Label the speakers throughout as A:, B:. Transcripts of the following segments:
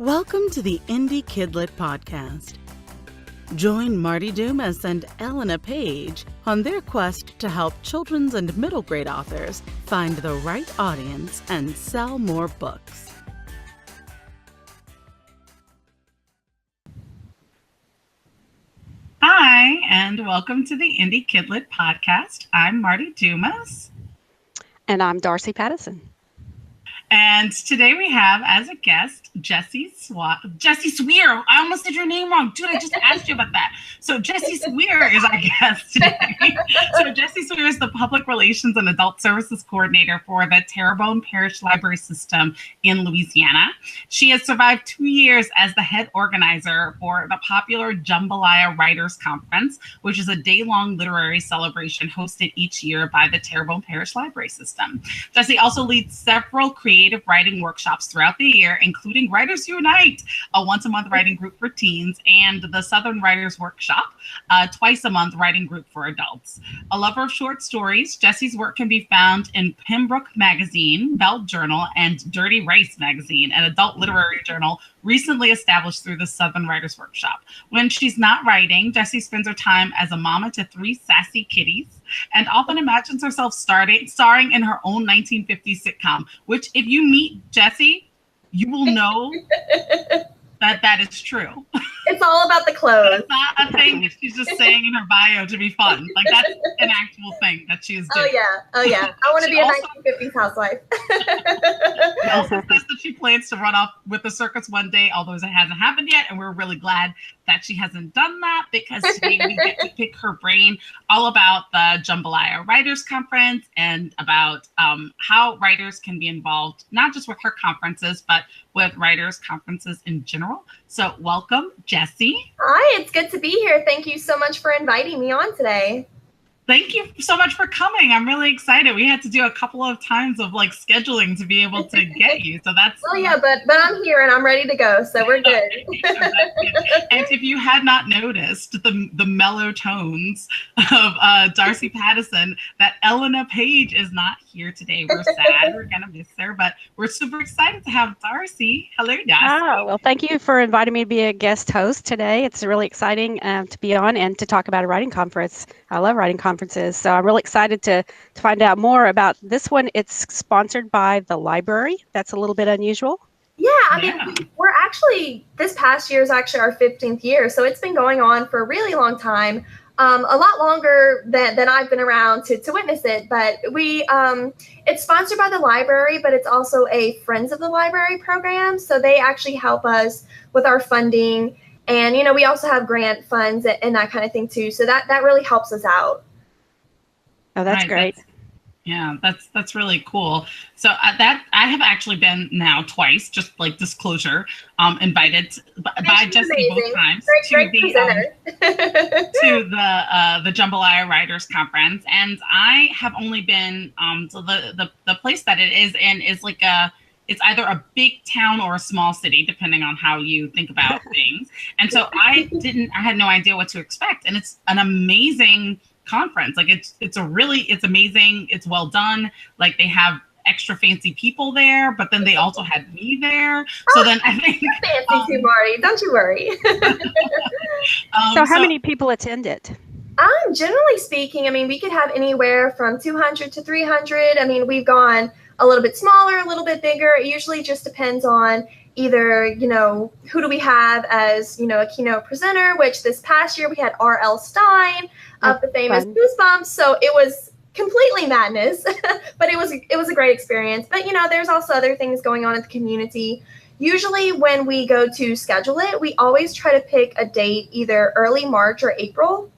A: Welcome to the Indie KidLit podcast. Join Marti Dumas and Elena Page on their quest to help children's and middle grade authors find the right audience and sell more books.
B: Hi, and welcome to the Indie KidLit podcast. I'm Marti Dumas.
C: And I'm Darcy Pattison.
B: And today we have as a guest, Jessi Suire. I almost did your name wrong. Dude, I just asked you about that. So Jessi Suire is our guest today. So Jessi Suire is the Public Relations and Adult Services Coordinator for the Terrebonne Parish Library System in Louisiana. She has survived 2 years as the head organizer for the popular Jambalaya Writers Conference, which is a day-long literary celebration hosted each year by the Terrebonne Parish Library System. Jessi also leads several creative writing workshops throughout the year, including Writers Unite, a once-a-month writing group for teens, and the Southern Writers Workshop, a twice-a-month writing group for adults. A lover of short stories, Jessi's work can be found in Pembroke Magazine, Belt Journal, and Dirty Rice Magazine, an adult literary journal recently established through the Southern Writers Workshop. When she's not writing, Jessi spends her time as a mama to 3 sassy kitties and often imagines herself starring in her own 1950s sitcom, which if you meet Jessi, you will know that is true.
D: It's all about the clothes.
B: It's not a thing that she's just saying in her bio to be fun. Like, that's an actual thing that she is doing.
D: Oh yeah. I want to be a 1950s housewife.
B: She also says that she plans to run off with the circus one day, although it hasn't happened yet. And we're really glad that she hasn't done that, because today we get to pick her brain all about the Jambalaya Writers Conference and about how writers can be involved, not just with her conferences, but with writers' conferences in general. So welcome, Jessi.
D: Hi, it's good to be here. Thank you so much for inviting me on today.
B: Thank you so much for coming. I'm really excited. We had to do a couple of times of scheduling to be able to get you. So that's
D: but I'm here and I'm ready to go. So we're good.
B: And if you had not noticed the mellow tones of Darcy Pattison, that Elena Page is not here today. We're sad. We're gonna miss her, but we're super excited to have Darcy. Hello, Darcy.
C: Oh, well, thank you for inviting me to be a guest host today. It's really exciting to be on and to talk about a writing conference. I love writing conferences, so I'm really excited to find out more about this one. It's sponsored by the library. That's a little bit unusual.
D: Yeah, I mean, we're actually, this past year is actually our 15th year, so it's been going on for a really long time, a lot longer than I've been around to witness it. But it's sponsored by the library, but it's also a Friends of the Library program, so they actually help us with our funding. And, we also have grant funds and that kind of thing too. So that really helps us out.
C: Oh, that's great.
B: That's really cool. So that I have actually been now twice, just like disclosure, invited by Jessi both times to the Jambalaya Writers Conference. And I have only been, so the place that it is in is it's either a big town or a small city, depending on how you think about things. And so I had no idea what to expect. And it's an amazing conference. It's amazing. It's well done. They have extra fancy people there, but then they also had me there. So then I think
D: fancy too, Marti. Don't you worry.
C: So how many people attended?
D: Generally speaking, I mean, we could have anywhere from 200 to 300. I mean, we've gone a little bit smaller, a little bit bigger. It usually just depends on either, who do we have as, a keynote presenter, which this past year we had R.L. Stine of the famous Goosebumps. So it was completely madness, but it was a great experience. But, there's also other things going on in the community. Usually when we go to schedule it, we always try to pick a date, either early March or April.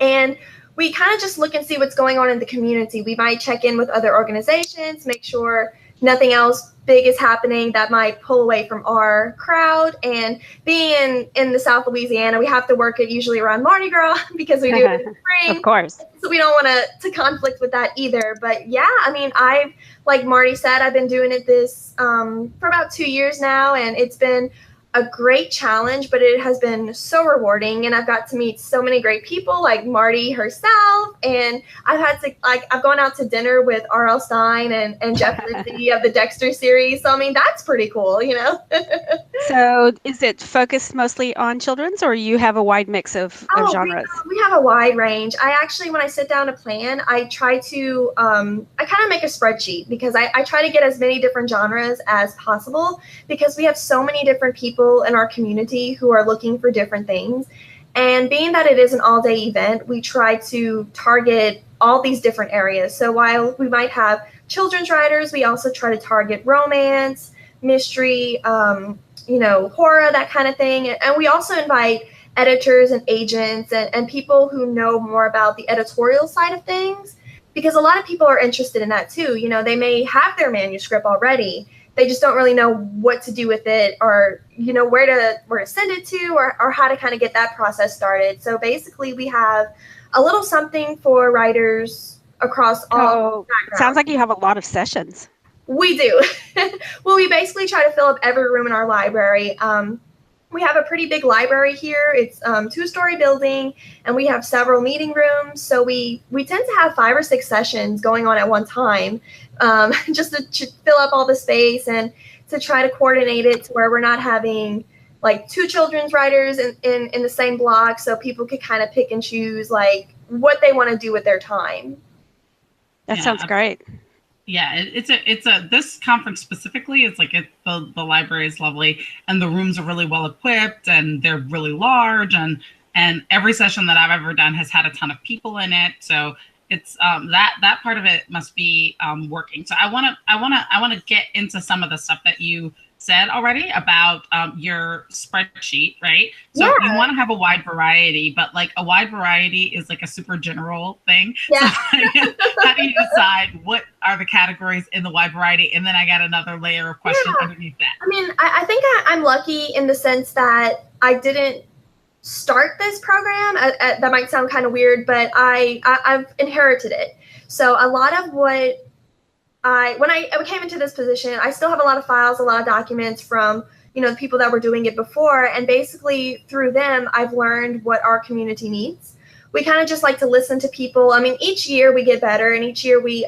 D: And we kind of just look and see what's going on in the community. We might check in with other organizations, make sure nothing else big is happening that might pull away from our crowd. And being in the South Louisiana, we have to work it usually around Mardi Gras because we do it in the spring.
C: Of course.
D: So we don't want to conflict with that either. But yeah, I mean, like Marti said, I've been doing it for about 2 years now, and it's been a great challenge, but it has been so rewarding. And I've got to meet so many great people like Marti herself. And I've gone out to dinner with R.L. Stine and Jeff Lindsay of the Dexter series. So, I mean, that's pretty cool, you know?
C: So is it focused mostly on children's, or you have a wide mix of genres?
D: We have a wide range. I actually, when I sit down to plan, I try to, I kind of make a spreadsheet because I try to get as many different genres as possible, because we have so many different people in our community who are looking for different things. And being that it is an all-day event, we try to target all these different areas. So while we might have children's writers, we also try to target romance, mystery, horror, that kind of thing. And we also invite editors and agents and people who know more about the editorial side of things, because a lot of people are interested in that too. You know, they may have their manuscript already. They just don't really know what to do with it, or, you know, where to send it to, or how to kind of get that process started. So basically we have a little something for writers across all backgrounds.
C: Sounds like you have a lot of sessions.
D: We do. Well, we basically try to fill up every room in our library. We have a pretty big library here. It's a 2-story building, and we have several meeting rooms. So we tend to have 5 or 6 sessions going on at one time, just to fill up all the space and to try to coordinate it to where we're not having like 2 children's writers in the same block, so people could kind of pick and choose like what they want to do with their time.
C: That sounds great.
B: Yeah, this conference specifically, it's like the library is lovely, and the rooms are really well equipped, and they're really large, and every session that I've ever done has had a ton of people in it. So it's that part of it must be working. So I want to get into some of the stuff that you said already about your spreadsheet, right? So you want to have a wide variety, but like a wide variety is like a super general thing.
D: Yeah.
B: So how do you decide what are the categories in the wide variety? And then I got another layer of questions underneath that.
D: I mean, I think I'm lucky in the sense that I didn't start this program. That might sound kind of weird, but I've inherited it. So a lot of what when I came into this position, I still have a lot of files, a lot of documents from, you know, the people that were doing it before. And basically through them, I've learned what our community needs. We kind of just like to listen to people. I mean, each year we get better, and each year we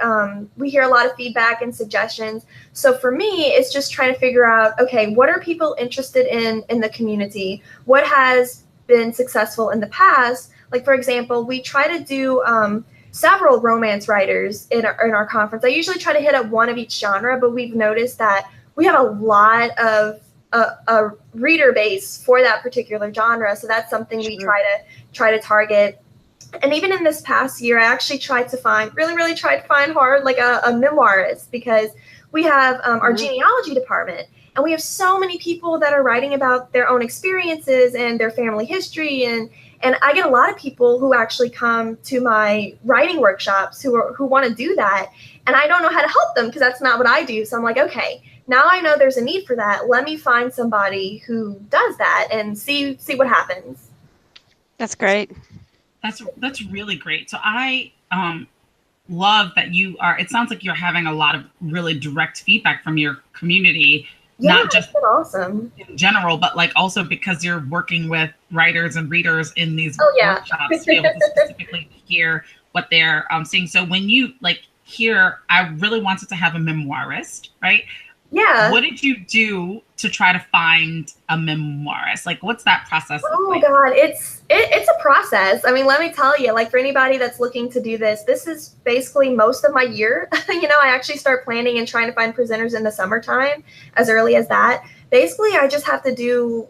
D: hear a lot of feedback and suggestions. So for me, it's just trying to figure out, okay, what are people interested in the community? What has been successful in the past? Like, for example, we try to do several romance writers in our conference. I usually try to hit up one of each genre, but we've noticed that we have a lot of a reader base for that particular genre. So that's something we try to target. And even in this past year, I actually tried to find hard, like a memoirist, because we have our genealogy department, and we have so many people that are writing about their own experiences and their family history. And I get a lot of people who actually come to my writing workshops who want to do that. And I don't know how to help them because that's not what I do. So I'm like, okay, now I know there's a need for that. Let me find somebody who does that and see what happens.
C: That's great.
B: That's really great. So I love that it sounds like you're having a lot of really direct feedback from your community.
D: Yeah,
B: not just
D: awesome
B: in general, but like also because you're working with writers and readers in these workshops to be able to specifically hear what they're seeing. So when you like hear, I really wanted to have a memoirist, right?
D: Yeah.
B: What did you do to try to find a memoirist? Like, what's that process?
D: Oh
B: like?
D: God, it's a process. I mean, let me tell you, like for anybody that's looking to do this is basically most of my year. You know, I actually start planning and trying to find presenters in the summertime, as early as that. Basically, I just have to do,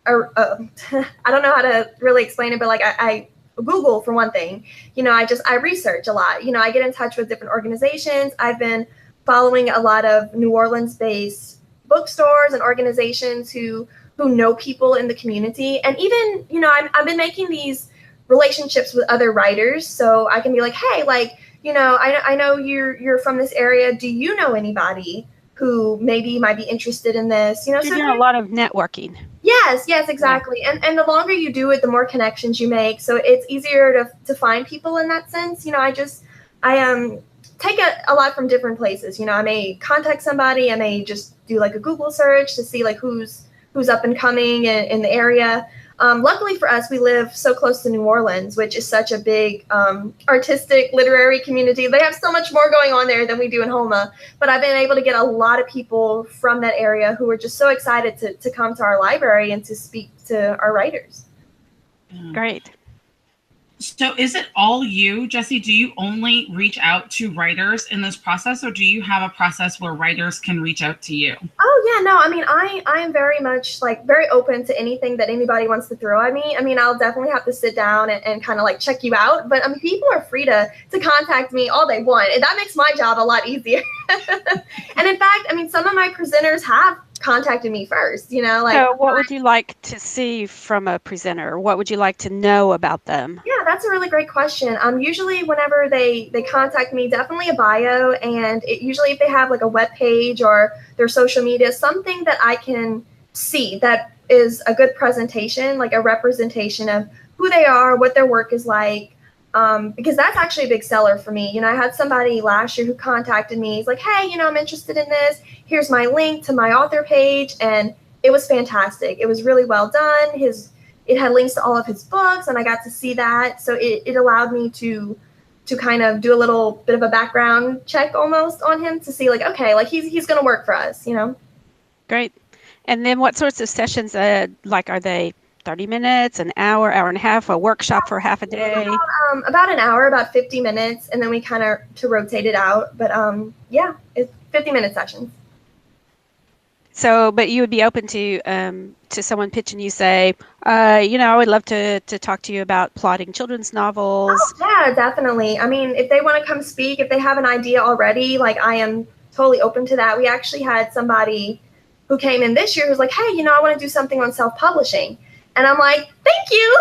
D: I don't know how to really explain it, but like I Google for one thing. You know, I research a lot. You know, I get in touch with different organizations. I've been following a lot of New Orleans-based bookstores and organizations who know people in the community. And even, you know, I've been making these relationships with other writers, so I can be like, hey, like, you know, I know you're from this area. Do you know anybody who maybe might be interested in this? You know,
C: you're doing a lot of networking.
D: Yes, exactly. Yeah. And the longer you do it, the more connections you make. So it's easier to find people in that sense. You know, I take a lot from different places. You know, I may contact somebody, I may just do like a Google search to see like who's who's up and coming in the area. Luckily for us, we live so close to New Orleans, which is such a big artistic, literary community. They have so much more going on there than we do in Houma. But I've been able to get a lot of people from that area who are just so excited to come to our library and to speak to our writers.
C: Great.
B: So is it all you, Jessie? Do you only reach out to writers in this process, or do you have a process where writers can reach out to you?
D: Oh, yeah, no, I mean, I am very much very open to anything that anybody wants to throw at me. I mean, I'll definitely have to sit down and kind of check you out. But I mean, people are free to contact me all they want. And that makes my job a lot easier. And in fact, I mean, some of my presenters have contacted me first,
C: So what would you like to see from a presenter? What would you like to know about them?
D: Yeah, that's a really great question. Usually whenever they contact me, definitely a bio, and usually if they have a web page or their social media, something that I can see that is a good presentation, a representation of who they are, what their work is like. Because that's actually a big seller for me. I had somebody last year who contacted me. He's like, hey, I'm interested in this. Here's my link to my author page. And it was fantastic. It was really well done. It had links to all of his books, and I got to see that. So it allowed me to kind of do a little bit of a background check almost on him to see okay, he's going to work for us,
C: Great. And then what sorts of sessions, are they 30 minutes, an hour, hour and a half, a workshop for half a day?
D: About an hour, about 50 minutes, and then we kind of to rotate it out. But yeah, it's 50-minute sessions.
C: So, but you would be open to someone pitching you, say, I would love to talk to you about plotting children's novels.
D: Oh, yeah, definitely. I mean, if they want to come speak, if they have an idea already, I am totally open to that. We actually had somebody who came in this year who's like, hey, I want to do something on self-publishing. And I'm like, thank you,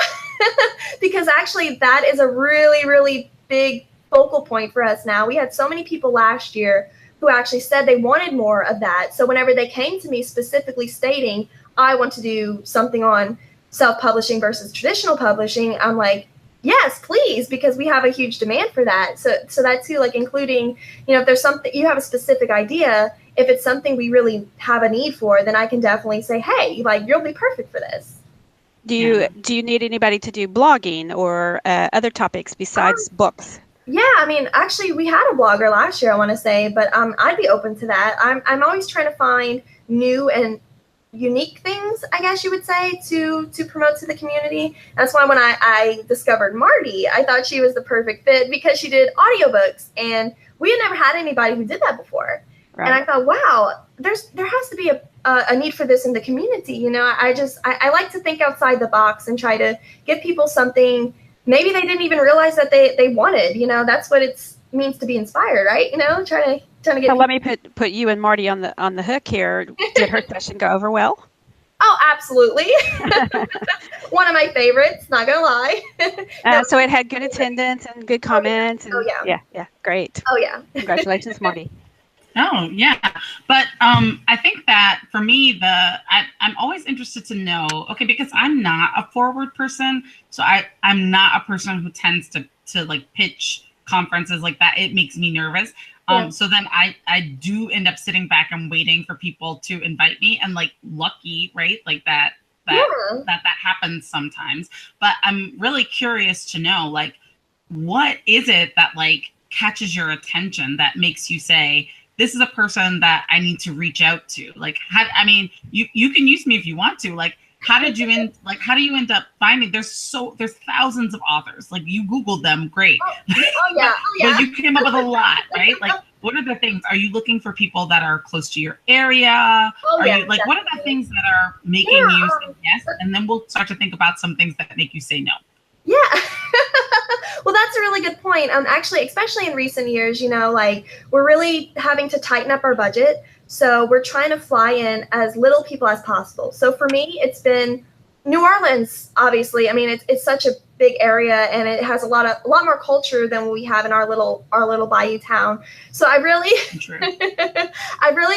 D: because actually that is a really, really big focal point for us now. We had so many people last year who actually said they wanted more of that. So whenever they came to me specifically stating, I want to do something on self-publishing versus traditional publishing, I'm like, yes, please, because we have a huge demand for that. So that too, including, if there's something, you have a specific idea, if it's something we really have a need for, then I can definitely say, hey, you'll be perfect for this.
C: Do you need anybody to do blogging or other topics besides books?
D: Yeah, I mean, actually, we had a blogger last year, I want to say, but I'd be open to that. I'm always trying to find new and unique things, I guess you would say, to promote to the community. That's why when I discovered Marti, I thought she was the perfect fit because she did audiobooks, and we had never had anybody who did that before. Right. And I thought, wow, there has to be a need for this in the community. I like to think outside the box and try to give people something maybe they didn't even realize that they wanted. That's what it means to be inspired, right? Trying to get.
C: So let me put you and Marti on the hook here. Did her session go over well?
D: Oh, absolutely. One of my favorites, not gonna lie.
C: So it had good attendance and good comments.
D: Oh, yeah.
C: Yeah, great.
D: Oh, yeah.
C: Congratulations, Marti.
B: Oh, yeah. But I think that for me, I'm always interested to know, okay, because I'm not a forward person. So I'm not a person who tends to pitch conferences like that. It makes me nervous.
D: Yeah.
B: So then I do end up sitting back and waiting for people to invite me, and lucky, right? That happens sometimes. But I'm really curious to know, what is it that catches your attention that makes you say, this is a person that I need to reach out to? You can use me if you want to. How do you end up finding? There's thousands of authors. You Googled them, great.
D: Oh yeah.
B: But you came up with a lot, right? What are the things? Are you looking for people that are close to your area? What are the things that are making you say yes? And then we'll start to think about some things that make you say no.
D: Yeah. Well, that's a really good point. Actually, especially in recent years, we're really having to tighten up our budget. So we're trying to fly in as little people as possible. So for me, it's been New Orleans, obviously. I mean, it's such a big area, and it has a lot more culture than we have in our little bayou town. So I really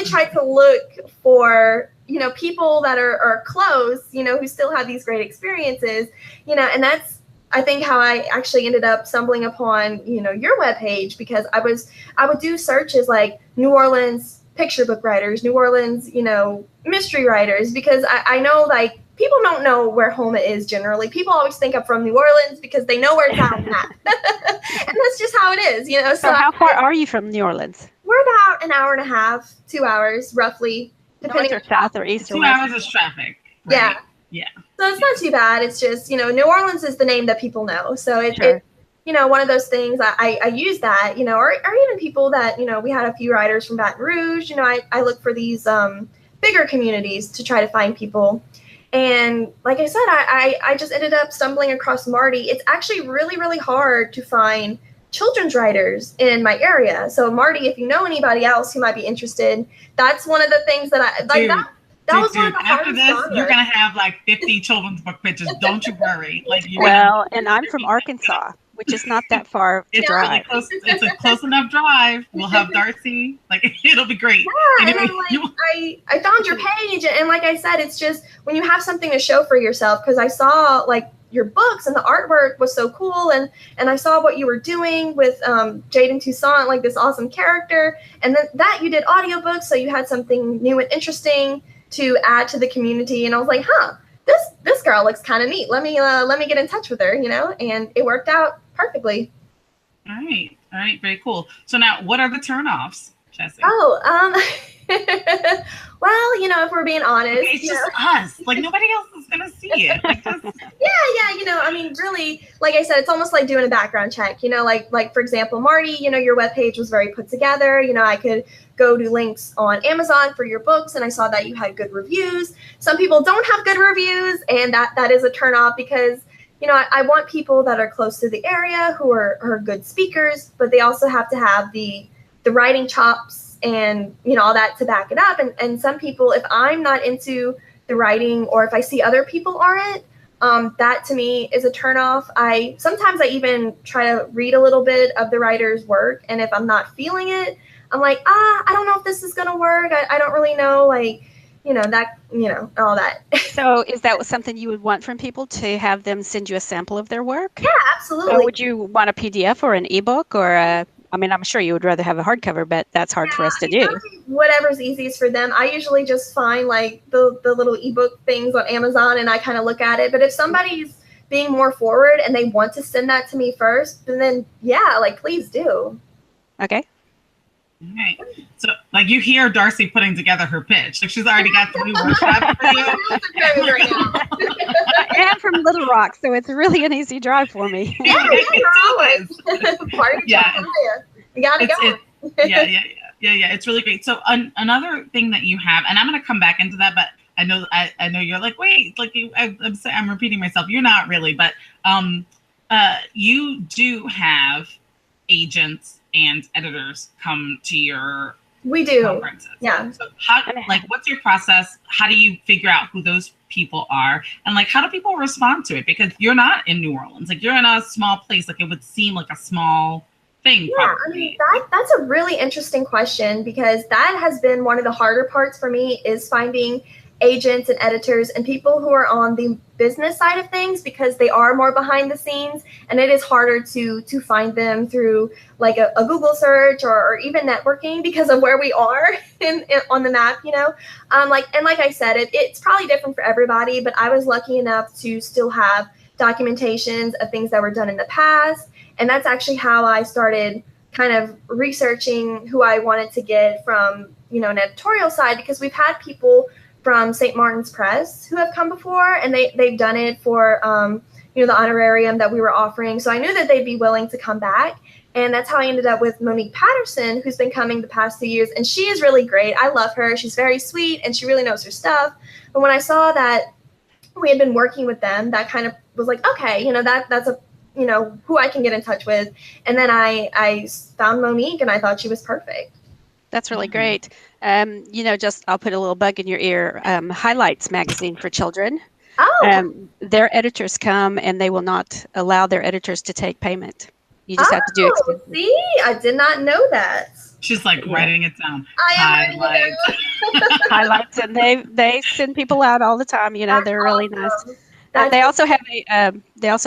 D: tried to look for, people that are close, who still have these great experiences, and that's, I think, how I actually ended up stumbling upon, your webpage, because I would do searches like New Orleans picture book writers, New Orleans, mystery writers, because I know like people don't know where home is generally. People always think I'm from New Orleans because they know where it's at. And that's just how it is,
C: So how far are you from New Orleans?
D: We're about an hour and a half, 2 hours, roughly.
C: North or south or east or
B: 2
C: west?
B: hours is traffic. Right? Yeah.
D: So it's not too bad. It's just, New Orleans is the name that people know. So it's one of those things I use that, or even people that, we had a few writers from Baton Rouge, I look for these bigger communities to try to find people. And like I said, I just ended up stumbling across Marti. It's actually really, really hard to find children's writers in my area. So Marti, if you know anybody else who might be interested, that's one of the things that I like. That was one of the
B: after this,
D: genres.
B: you're gonna have like 50 children's book pitches. Don't you worry.
C: And I'm from Arkansas, which is not that far to drive.
B: Really close. It's a close enough drive. We'll have Darcy. It'll be great.
D: Yeah, and then, I found your page, and like I said, it's just when you have something to show for yourself, because I saw your books and the artwork was so cool, and I saw what you were doing with Jaden Toussaint, this awesome character, and then that you did audiobooks, so you had something new and interesting to add to the community, and I was like, this girl looks kind of neat. Let me get in touch with her, and it worked out perfectly.
B: All right, very cool. So now, what are the turnoffs, Jessie?
D: Well, if we're being honest,
B: it's just us. Nobody else is gonna see it.
D: Really, like I said, it's almost like doing a background check. Like for example, Marti, your webpage was very put together. I could go to links on Amazon for your books, and I saw that you had good reviews. Some people don't have good reviews, and that is a turnoff because I want people that are close to the area who are good speakers, but they also have to have the writing chops and all that to back it up. And some people, if I'm not into the writing, or if I see other people aren't, that to me is a turnoff. Sometimes I even try to read a little bit of the writer's work, and if I'm not feeling it, I'm like, I don't know if this is gonna work. I don't really know, all that.
C: So is that something you would want from people, to have them send you a sample of their work?
D: Yeah, absolutely.
C: Or would you want a PDF or an ebook, or I'm sure you would rather have a hardcover, but that's hard for us to do.
D: Whatever's easiest for them. I usually just find the little ebook things on Amazon, and I kind of look at it. But if somebody's being more forward and they want to send that to me first, then please do.
C: Okay.
B: All right. So you hear Darcy putting together her pitch. She's already got the new workshop for you.
C: I am from Little Rock, so it's really an easy drive for me.
D: Yeah. You gotta go.
B: Yeah. It's really great. So another thing that you have, and I'm going to come back into that, but I know you're like, wait, I'm repeating myself. You're not really, but you do have agents and editors come to your conferences.
D: Yeah.
B: So what's your process? How do you figure out who those people are, and how do people respond to it? Because you're not in New Orleans, you're in a small place. It would seem like a small thing.
D: Yeah, probably. That's a really interesting question, because that has been one of the harder parts for me, is finding agents and editors and people who are on the business side of things, because they are more behind the scenes, and it is harder to find them through a Google search or even networking, because of where we are on the map, like I said, it's probably different for everybody, but I was lucky enough to still have documentations of things that were done in the past. And that's actually how I started kind of researching who I wanted to get from, an editorial side, because we've had people from St. Martin's Press who have come before, and they've done it for, the honorarium that we were offering. So I knew that they'd be willing to come back. And that's how I ended up with Monique Patterson, who's been coming the past 2 years. And she is really great. I love her. She's very sweet, and she really knows her stuff. But when I saw that we had been working with them, that kind of was like, okay, that's a, who I can get in touch with. And then I found Monique, and I thought she was perfect.
C: That's really great. I'll put a little bug in your ear. Highlights magazine for children.
D: Oh.
C: Their editors come, and they will not allow their editors to take payment. You just have to do it.
D: See, I did not know that.
B: She's writing it down.
D: Highlights.
C: Highlights, and they send people out all the time. They're really nice. They also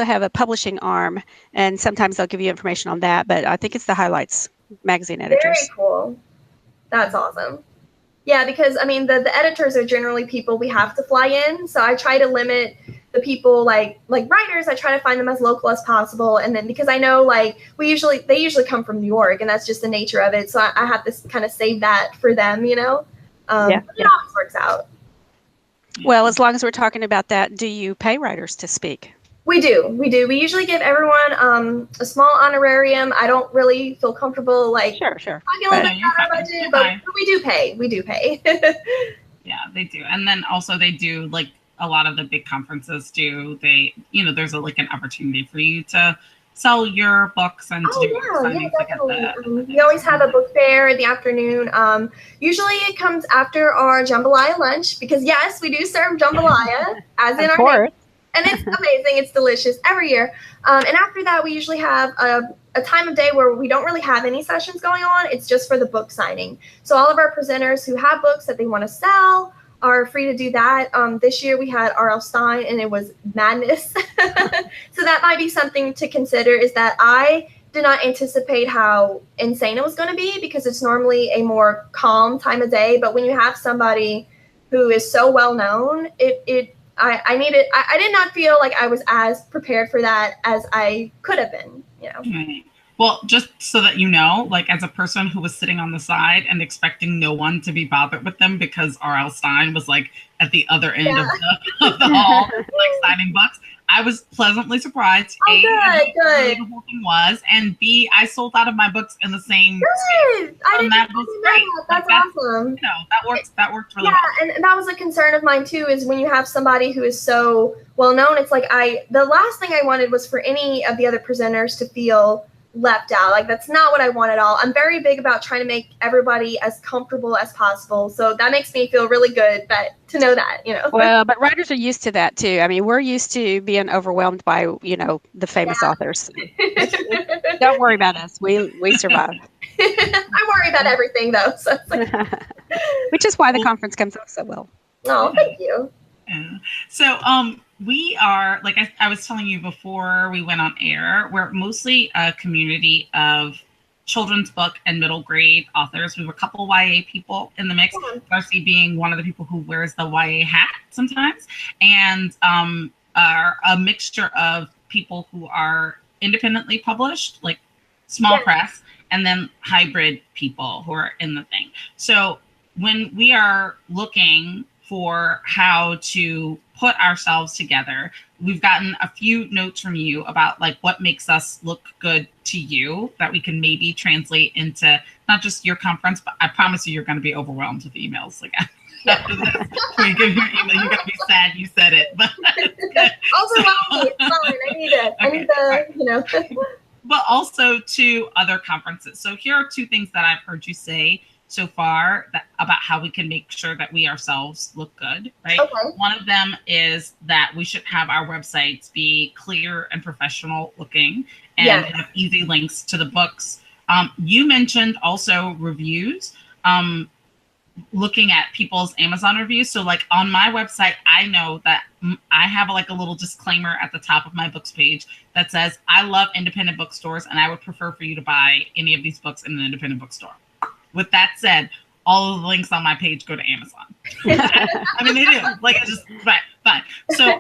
C: have a publishing arm, and sometimes they'll give you information on that. But I think it's the Highlights magazine editors.
D: Very cool. That's awesome. Yeah, because I mean the editors are generally people we have to fly in, so I try to limit the people like writers. I try to find them as local as possible, and then because I know like they usually come from New York, and that's just the nature of it. So I have to kind of save that for them, you know. It always works out.
C: Well, as long as we're talking about that, do you pay writers to speak?
D: We do. We usually give everyone a small honorarium. I don't really feel comfortable
C: sure.
D: talking a little bit about our budget, but we do pay. We do pay.
B: Yeah, they do. And then also they do like a lot of the big conferences do. They, you know, there's like an opportunity for you to sell your books and to do signings
D: definitely. We always have a book fair in the afternoon. Usually it comes after our jambalaya lunch because yes, we do serve jambalaya as in our name. And it's amazing. It's delicious every year. And after that, we usually have a time of day where we don't really have any sessions going on. It's just for the book signing. So all of our presenters who have books that they want to sell are free to do that. This year we had R.L. Stine, and it was madness. So that might be something to consider, is that I did not anticipate how insane it was going to be because it's normally a more calm time of day. But when you have somebody who is so well known, I did not feel like I was as prepared for that as I could have been, you know.
B: Right. Well, just so that you know, like as a person who was sitting on the side and expecting no one to be bothered with them because R.L. Stine was like at the other end of the hall, like signing books, I was pleasantly surprised.
D: Good.
B: The whole thing was, and B, I sold out of my books in the same space.
D: I didn't
B: that was great.
D: That's awesome.
B: You know, that worked really well.
D: And that was a concern of mine too, is when you have somebody who is so well known, it's like the last thing I wanted was for any of the other presenters to feel left out. Like that's not what I want at all. I'm very big about trying to make everybody as comfortable as possible. So that makes me feel really good to know that, you know.
C: Well, but writers are used to that too. I mean, we're used to being overwhelmed by, you know, the famous authors. Don't worry about us. We survive.
D: I worry about everything though. So it's like
C: which is why the conference comes off so well.
D: Oh, thank you.
B: Yeah. So we are, like I was telling you before we went on air, we're mostly a community of children's book and middle grade authors. We have a couple YA people in the mix, Darcy being one of the people who wears the YA hat sometimes, and are a mixture of people who are independently published, like small press, and then hybrid people who are in the thing. So when we are looking for how to put ourselves together, we've gotten a few notes from you about like what makes us look good to you that we can maybe translate into not just your conference, but I promise you're going to be overwhelmed with emails. Like after this, when you give your email, you're going to be sad you said it. But
D: overwhelmed, it's fine. I need it. I need the, you know.
B: But also to other conferences. So here are two things that I've heard you say so far about how we can make sure that we ourselves look good, right? Okay. One of them is that we should have our websites be clear and professional looking and have easy links to the books. You mentioned also reviews, looking at people's Amazon reviews. So like on my website, I know that I have like a little disclaimer at the top of my books page that says, I love independent bookstores and I would prefer for you to buy any of these books in an independent bookstore. With that said, all of the links on my page go to Amazon. I mean, they do. Like, it's just fine. So,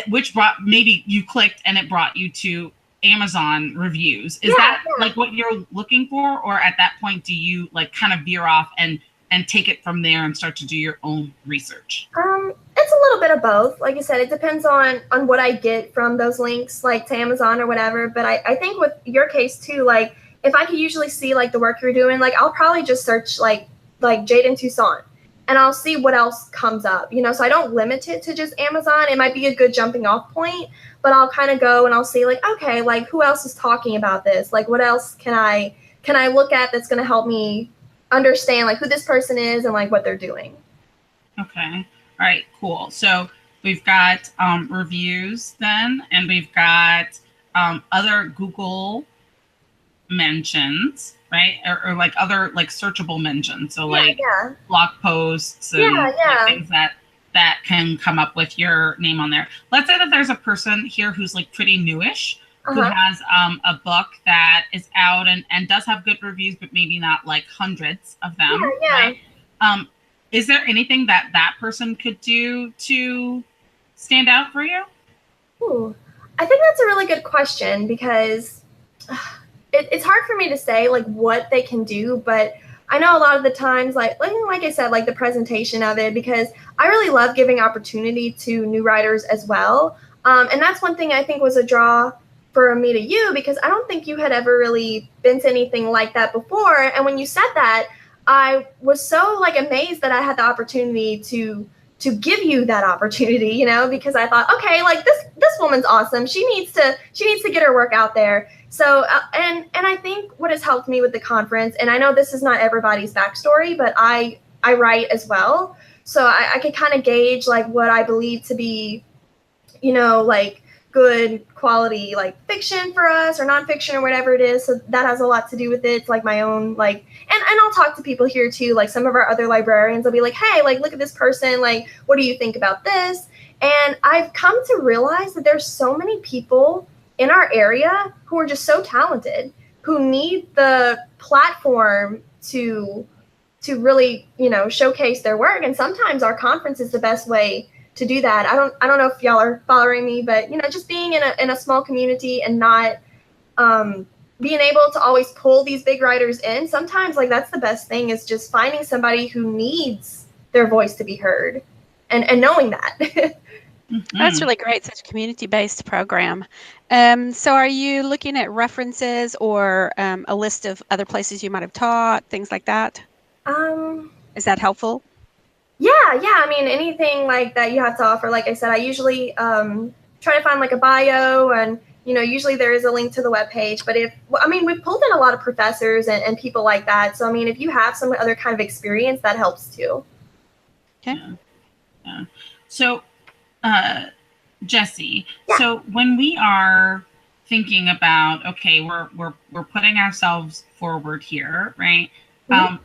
B: which maybe you clicked and it brought you to Amazon reviews. Is that like what you're looking for, or at that point do you like kind of veer off and take it from there and start to do your own research?
D: It's a little bit of both. Like I said, it depends on what I get from those links, like to Amazon or whatever. But I think with your case too, like, if I could usually see like the work you're doing, like I'll probably just search like Jade and Toussaint and I'll see what else comes up, you know, so I don't limit it to just Amazon. It might be a good jumping off point, but I'll kind of go and I'll see like, okay, like who else is talking about this? Like what else can I look at that's going to help me understand like who this person is and like what they're doing.
B: Okay. All right, cool. So we've got reviews then, and we've got other Google mentions, right? Or like other like searchable mentions. So like blog posts and like things that can come up with your name on there. Let's say that there's a person here who's like pretty newish who has a book that is out and does have good reviews, but maybe not like hundreds of them. Right? Is there anything that person could do to stand out for you?
D: Ooh, I think that's a really good question because it's hard for me to say like what they can do, but I know a lot of the times, like I said, like the presentation of it, because I really love giving opportunity to new writers as well. And that's one thing I think was a draw for me to you, because I don't think you had ever really been to anything like that before. And when you said that, I was so like amazed that I had the opportunity to give you that opportunity, you know, because I thought, okay, like this woman's awesome. She needs to get her work out there. So, and I think what has helped me with the conference, and I know this is not everybody's backstory, but I write as well. So I can kind of gauge like what I believe to be, you know, like good quality, like fiction for us or nonfiction or whatever it is. So that has a lot to do with it. It's like my own, like, and I'll talk to people here too. Like some of our other librarians will be like, hey, like, look at this person. Like, what do you think about this? And I've come to realize that there's so many people in our area who are just so talented, who need the platform to really, you know, showcase their work. And sometimes our conference is the best way to do that. I don't know if y'all are following me, but, you know, just being in a small community and not being able to always pull these big writers in, sometimes like that's the best thing, is just finding somebody who needs their voice to be heard and knowing that.
C: That's really great, such a community-based program. So are you looking at references or a list of other places you might have taught, things like that? Is that helpful?
D: Yeah. I mean, anything like that you have to offer. Like I said, I usually try to find like a bio, and, you know, usually there is a link to the webpage. But we've pulled in a lot of professors and people like that. So, I mean, if you have some other kind of experience, that helps too.
C: Okay.
B: Yeah. So, Jessie, so when we are thinking about, okay, we're putting ourselves forward here, right?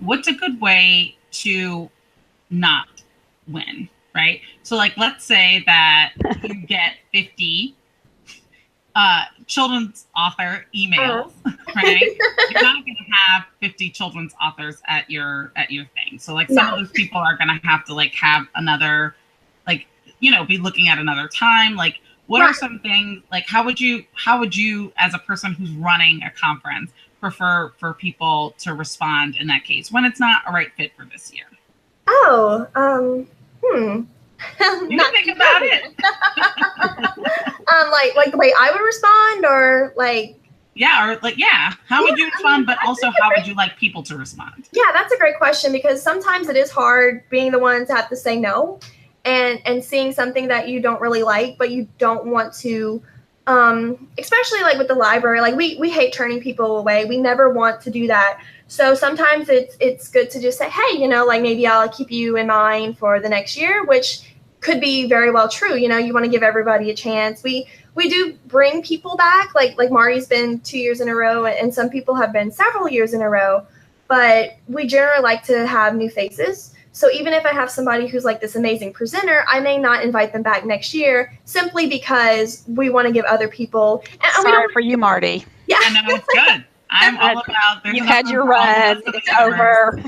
B: What's a good way to not win, right? So like, let's say that you get 50 children's author emails, right? You're not going to have 50 children's authors at your thing. So like some of those people are going to have to like have another, like, you know, be looking at another time. Like, what are some things, like, how would you as a person who's running a conference prefer for people to respond in that case when it's not a right fit for this year?
D: You
B: think about it.
D: Like the way I would respond, or like.
B: How would you respond, but also how would you like people to respond? Yeah,
D: that's a great question, because sometimes it is hard being the one to have to say no. And seeing something that you don't really like, but you don't want to, especially like with the library, like we hate turning people away. We never want to do that. So sometimes it's good to just say, hey, you know, like maybe I'll keep you in mind for the next year, which could be very well true. You know, you want to give everybody a chance. We do bring people back, like Marty's been 2 years in a row, and some people have been several years in a row, but we generally like to have new faces. So even if I have somebody who's like this amazing presenter, I may not invite them back next year simply because we want to give other people.
C: Sorry for you, Marti.
D: Yeah,
B: I know, it's good. I'm all about.
C: You've had your run. It's over.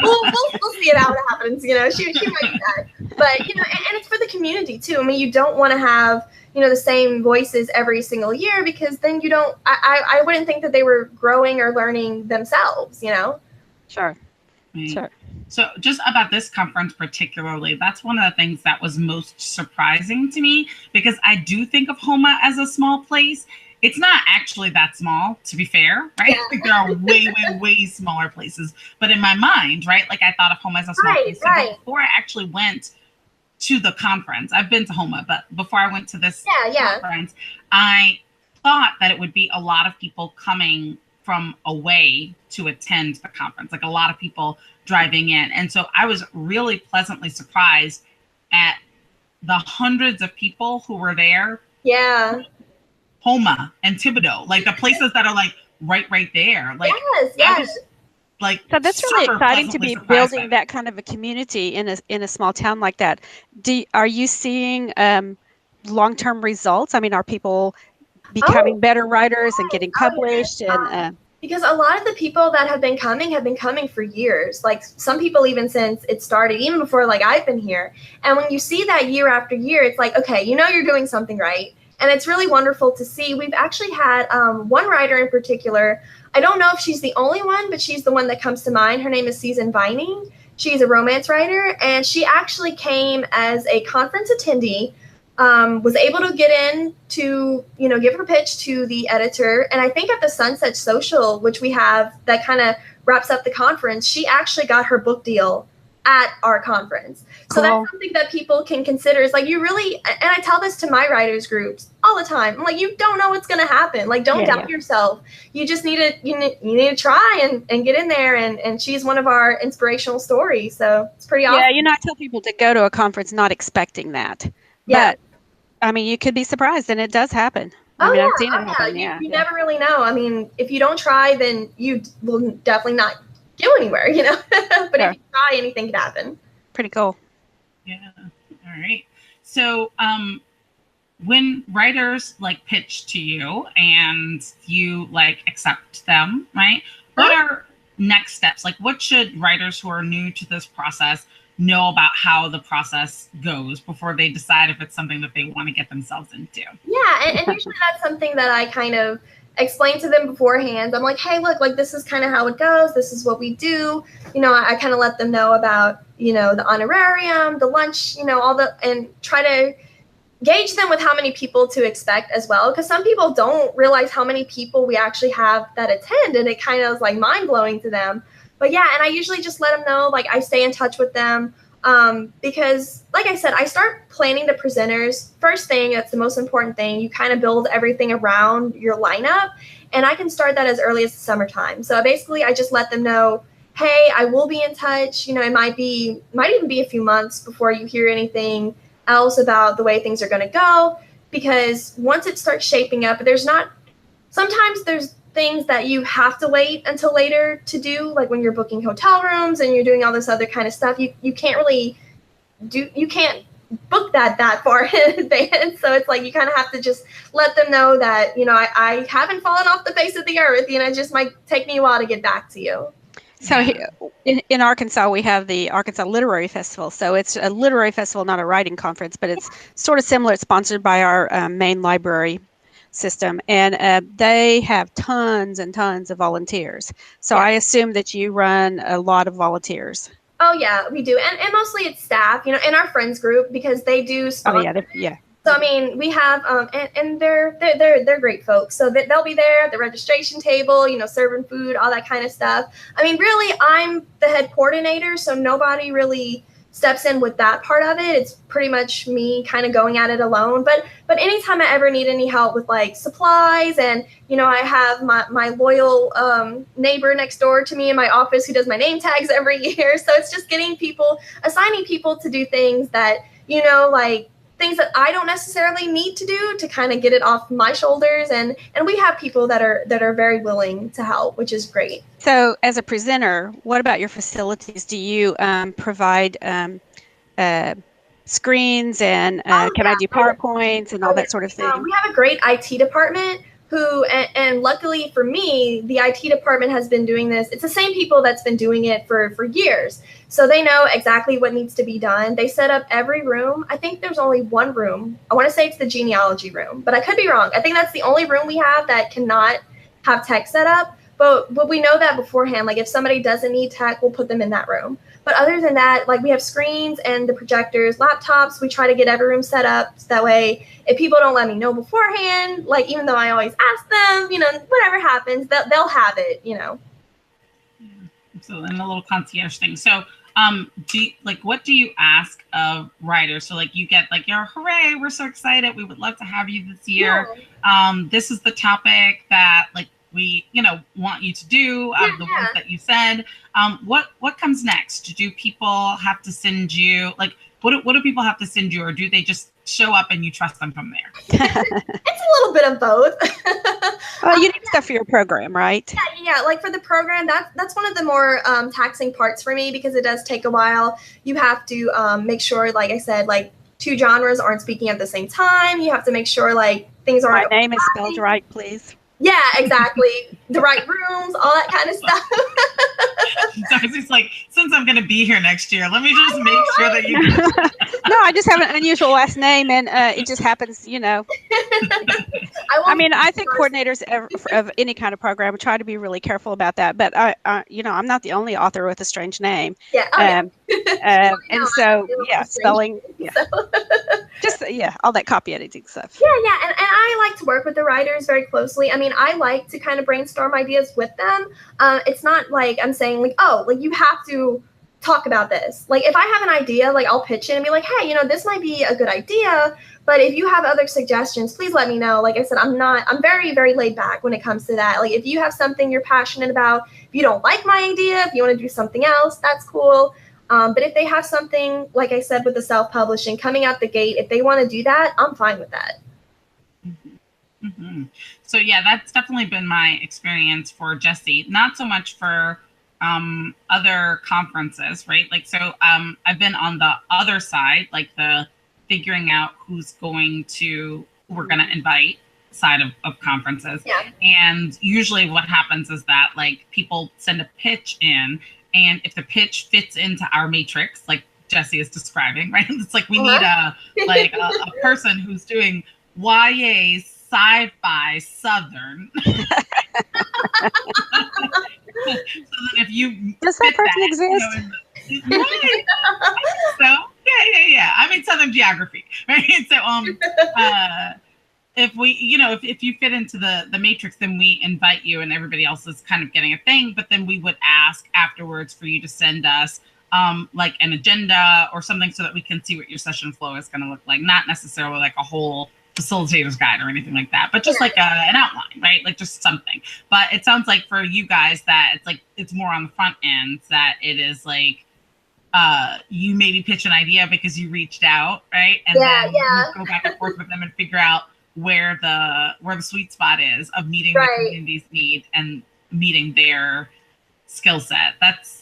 D: we'll see it how it happens. You know, she might do that, but you know, and it's for the community too. I mean, you don't want to have, you know, the same voices every single year, because then you don't. I wouldn't think that they were growing or learning themselves. You know.
C: Sure.
B: Right.
C: Sure.
B: So just about this conference particularly, that's one of the things that was most surprising to me, because I do think of Homa as a small place. It's not actually that small, to be fair, right? Yeah. Like there are way smaller places. But in my mind, right, like I thought of Homa as a small place. So before I actually went to the conference, I've been to Homa, but before I went to this conference, I thought that it would be a lot of people coming from away to attend the conference, like a lot of people driving in. And so I was really pleasantly surprised at the hundreds of people who were there.
D: Yeah.
B: Homa and Thibodaux, like the places that are like right there. Like,
D: yes.
B: Like,
C: so that's really exciting to be building that kind of a community in a small town like that. Are you seeing long-term results? I mean, are people becoming better writers and getting published? And
D: because a lot of the people that have been coming for years. Like some people even since it started, even before like I've been here. And when you see that year after year, it's like, okay, you know you're doing something right. And it's really wonderful to see. We've actually had one writer in particular. I don't know if she's the only one, but she's the one that comes to mind. Her name is Susan Vining. She's a romance writer, and she actually came as a conference attendee, was able to get in to, give her pitch to the editor. And I think at the Sunset Social, which we have that kind of wraps up the conference, she actually got her book deal at our conference. So that's something that people can consider is like, you really, and I tell this to my writers groups all the time. I'm like, you don't know what's going to happen. Like, don't doubt yourself. You just need to, you need to try and get in there. And she's one of our inspirational stories. So it's pretty awesome.
C: Yeah. I tell people to go to a conference not expecting that.
D: Yeah.
C: But I mean, you could be surprised, and it does happen. I've seen it happen.
D: You never really know. I mean, if you don't try, then you will definitely not go anywhere, but if you try, anything can happen.
C: Pretty cool.
B: Yeah. All right. So when writers like pitch to you and you like accept them, right? What are next steps? Like what should writers who are new to this process know about how the process goes before they decide if it's something that they want to get themselves into?
D: Yeah. And usually that's something that I kind of explain to them beforehand. I'm like, hey, look, like this is kind of how it goes. This is what we do. I kind of let them know about, the honorarium, the lunch, and try to gauge them with how many people to expect as well. Because some people don't realize how many people we actually have that attend. And it kind of is like mind blowing to them. But yeah, and I usually just let them know, like I stay in touch with them. Because like I said, I start planning the presenters. First thing, that's the most important thing. You kind of build everything around your lineup. And I can start that as early as the summertime. So basically I just let them know, hey, I will be in touch. It might even be a few months before you hear anything else about the way things are going to go. Because once it starts shaping up, sometimes there's things that you have to wait until later to do, like when you're booking hotel rooms and you're doing all this other kind of stuff. You can't book that far in advance. So it's like you kind of have to just let them know that, I haven't fallen off the face of the earth. It just might take me a while to get back to you.
C: So in Arkansas, we have the Arkansas Literary Festival. So it's a literary festival, not a writing conference, but it's sort of similar. It's sponsored by our main library system, and they have tons and tons of volunteers. So I assume that you run a lot of volunteers.
D: Oh yeah, we do, and mostly it's staff, in our friends group, because they do sponsor.
C: Oh yeah.
D: So I mean, we have and they're great folks. So they'll be there at the registration table, serving food, all that kind of stuff. I mean, really, I'm the head coordinator, so nobody really steps in with that part of it. It's pretty much me kind of going at it alone. But anytime I ever need any help with like supplies, and I have my loyal neighbor next door to me in my office who does my name tags every year. So it's just assigning people to do things that, like things that I don't necessarily need to do to kind of get it off my shoulders. And we have people that are very willing to help, which is great.
C: So as a presenter, what about your facilities? Do you provide screens and can I do PowerPoints and all that sort of thing?
D: We have a great IT department and luckily for me, the IT department has been doing this. It's the same people that's been doing it for years. So they know exactly what needs to be done. They set up every room. I think there's only one room. I want to say it's the genealogy room, but I could be wrong. I think that's the only room we have that cannot have tech set up. But we know that beforehand. Like if somebody doesn't need tech, we'll put them in that room. But other than that, like we have screens and the projectors, laptops. We try to get every room set up so that way if people don't let me know beforehand, like even though I always ask them, whatever happens, they'll have it, Yeah.
B: So and a little concierge thing. So what do you ask of writers? So like you get like your hooray, we're so excited. We would love to have you this year. Yeah. This is the topic that like we, want you to do out of the ones that you said. What comes next? Do people have to send you, like, what do people have to send you, or do they just show up and you trust them from there?
D: It's a little bit of both.
C: Well, you need stuff for your program, right?
D: Yeah. Like for the program, that's one of the more taxing parts for me because it does take a while. You have to make sure, like I said, like two genres aren't speaking at the same time. You have to make sure like things aren't.
C: My name is spelled right, please.
D: Yeah, exactly. The right rooms, all that kind of stuff.
B: So it's just like, since I'm going to be here next year, let me just make sure that you.
C: No, I just have an unusual last name, and it just happens, you know. I mean, I think coordinators of any kind of program try to be really careful about that. But you know, I'm not the only author with a strange name.
D: Yeah.
C: And so, yeah, spelling, yeah, just all that copy editing stuff.
D: Yeah, and I like to work with the writers very closely. I mean, I like to kind of brainstorm ideas with them. It's not like I'm saying like, oh, like you have to talk about this. Like if I have an idea, like I'll pitch it and be like, hey, you know, this might be a good idea, but if you have other suggestions, please let me know. Like I said, I'm very, very laid back when it comes to that. Like if you have something you're passionate about, if you don't like my idea, if you want to do something else, that's cool. But if they have something, like I said, with the self-publishing coming out the gate, if they want to do that, I'm fine with that.
B: Mm-hmm. Mm-hmm. So yeah, that's definitely been my experience for Jessie. Not so much for other conferences, right? Like, so I've been on the other side, like the figuring out who we're going to invite side of conferences. Yeah. And usually what happens is that like people send a pitch in, and if the pitch fits into our matrix, like Jessie is describing, right? It's like we need a person who's doing YA sci-fi Southern. So that if you
C: does that person exist?
B: You know, right. So yeah. I mean Southern geography, right? So if we, you know, if you fit into the matrix, then we invite you, and everybody else is kind of getting a thing. But then we would ask afterwards for you to send us like an agenda or something so that we can see what your session flow is going to look like. Not necessarily like a whole facilitator's guide or anything like that, but just like an outline, right? Like just something. But it sounds like for you guys that it's like it's more on the front end, that it is like you maybe pitch an idea because you reached out, right? And then you go back and forth with them and figure out where the sweet spot is of meeting the community's need and meeting their skill set. That's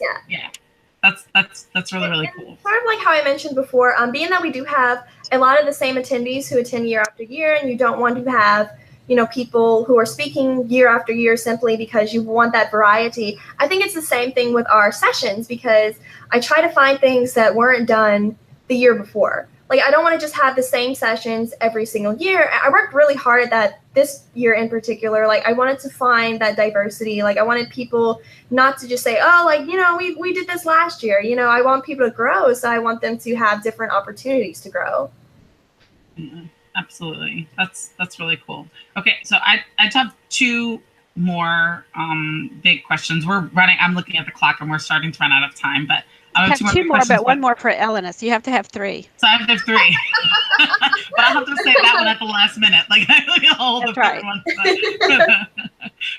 B: that's really, really cool.
D: Sort of like how I mentioned before, being that we do have a lot of the same attendees who attend year after year, and you don't want to have, you know, people who are speaking year after year simply because you want that variety. I think it's the same thing with our sessions, because I try to find things that weren't done the year before. Like, I don't want to just have the same sessions every single year. I worked really hard at that this year in particular. Like, I wanted to find that diversity. Like, I wanted people not to just say, oh, like, you know, we did this last year. You know, I want people to grow, so I want them to have different opportunities to grow.
B: Mm-hmm. Absolutely. That's really cool. Okay, so I have two more big questions. I'm looking at the clock and we're starting to run out of time, but I
C: have two more, but one more for Elena, so you have to have three.
B: So I have to have three. But I'll have to say that one at the last minute. Like I'll hold the third one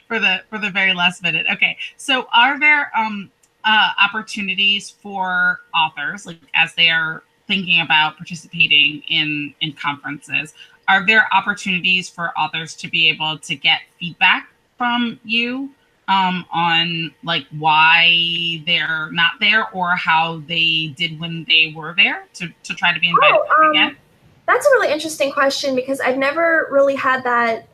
B: for the very last minute. Okay. So are there opportunities for authors, like as they are thinking about participating in conferences, are there opportunities for authors to be able to get feedback from you on like why they're not there or how they did when they were there to try to be invited back again?
D: That's a really interesting question, because I've never really had that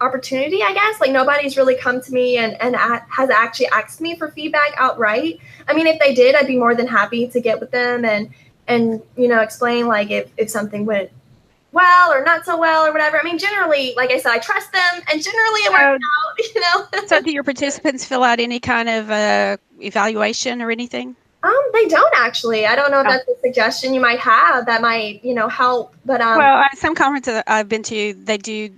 D: opportunity, I guess. Like, nobody's really come to me and has actually asked me for feedback outright. I mean, if they did, I'd be more than happy to get with them and you know, explain like if something went well or not so well or whatever. I mean, generally, like I said, I trust them, and generally it works out, you know.
C: So do your participants fill out any kind of evaluation or anything?
D: They don't actually. I don't know if that's a suggestion you might have that might, you know, help. But
C: well, at some conferences I've been to, they do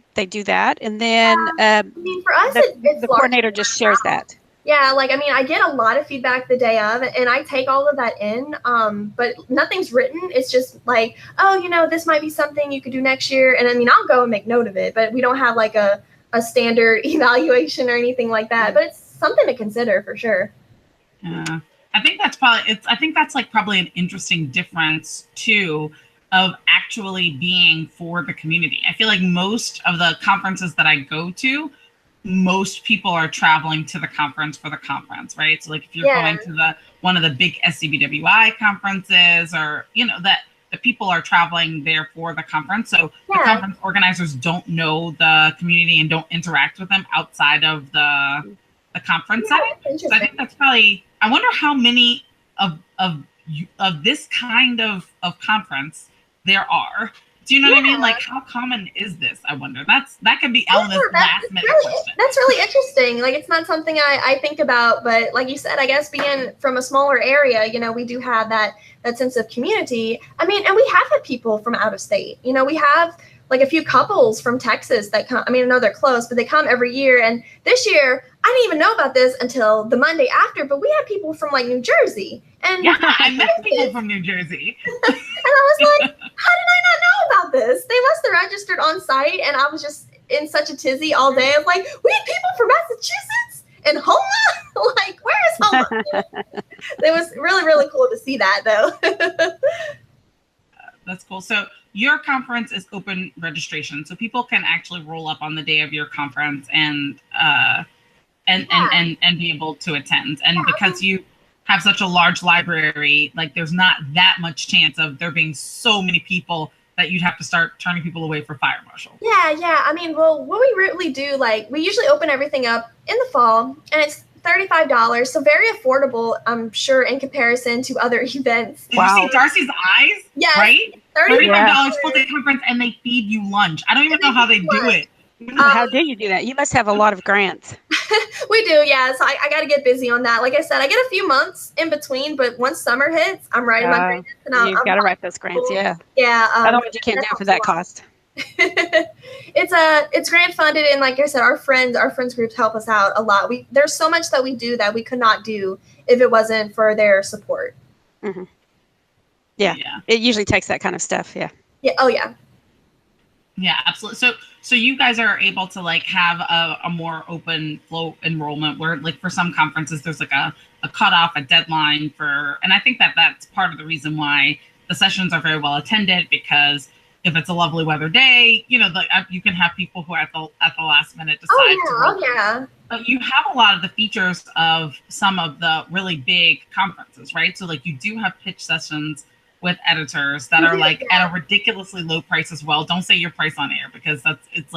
C: that, and then
D: I mean, for us,
C: the coordinator just shares that.
D: Yeah, like, I mean, I get a lot of feedback the day of, and I take all of that in, but nothing's written. It's just like, oh, you know, this might be something you could do next year. And I mean, I'll go and make note of it, but we don't have like a standard evaluation or anything like that. But it's something to consider for sure.
B: Yeah, I think that's like probably an interesting difference too of actually being for the community. I feel like most of the conferences that I go to, most people are traveling to the conference for the conference, right? So like if you're going to one of the big SCBWI conferences, or, you know, that the people are traveling there for the conference. So
D: Yeah.
B: the conference organizers don't know the community and don't interact with them outside of the conference
D: Yeah,
B: setting.
D: that's interesting.
B: So I think that's probably, I wonder how many of this kind of conference there are. Do you know what I mean? Like, how common is this? I wonder. That could be Elena's last minute question.
D: That's really interesting. Like, it's not something I think about, but like you said, I guess being from a smaller area, you know, we do have that sense of community. I mean, and we have had people from out of state. You know, we have like a few couples from Texas that come. I mean, I know they're close, but they come every year. And this year, I didn't even know about this until the Monday after, but we had people from like New Jersey. And
B: yeah, I met people from New Jersey.
D: And I was like, how did I not know about this? They must have registered on site, and I was just in such a tizzy all day. I'm like, we have people from Massachusetts and Homa? Like, where is Homa? It was really, really cool to see that, though.
B: That's cool. So your conference is open registration, so people can actually roll up on the day of your conference and be able to attend. And because you have such a large library, like there's not that much chance of there being so many people that you'd have to start turning people away for fire marshal.
D: Yeah. I mean, well, what we really do, like, we usually open everything up in the fall, and it's $35, so very affordable, I'm sure, in comparison to other events.
B: Did you see Darcy's eyes?
D: Yes,
B: Right? $35 for the conference, and they feed you lunch. I don't even know how they do it.
C: How do you do that? You must have a lot of grants.
D: We do, yeah. So I got to get busy on that. Like I said, I get a few months in between, but once summer hits, I'm writing my grants.
C: You've got to write those grants, yeah.
D: Yeah.
C: Otherwise, you can't do it for that cost.
D: It's grant funded, and like I said, our friends groups help us out a lot. There's so much that we do that we could not do if it wasn't for their support.
C: Mm-hmm. Yeah, it usually takes that kind of stuff. Yeah.
D: Oh yeah.
B: Yeah, absolutely. So you guys are able to like have a more open flow enrollment where, like, for some conferences there's like a cutoff, a deadline for, and I think that's part of the reason why the sessions are very well attended, because if it's a lovely weather day, you know, you can have people who are at the last minute decide to roll.
D: Yeah.
B: But you have a lot of the features of some of the really big conferences, right? So like you do have pitch sessions with editors that are like at a ridiculously low price as well. Don't say your price on air, because it's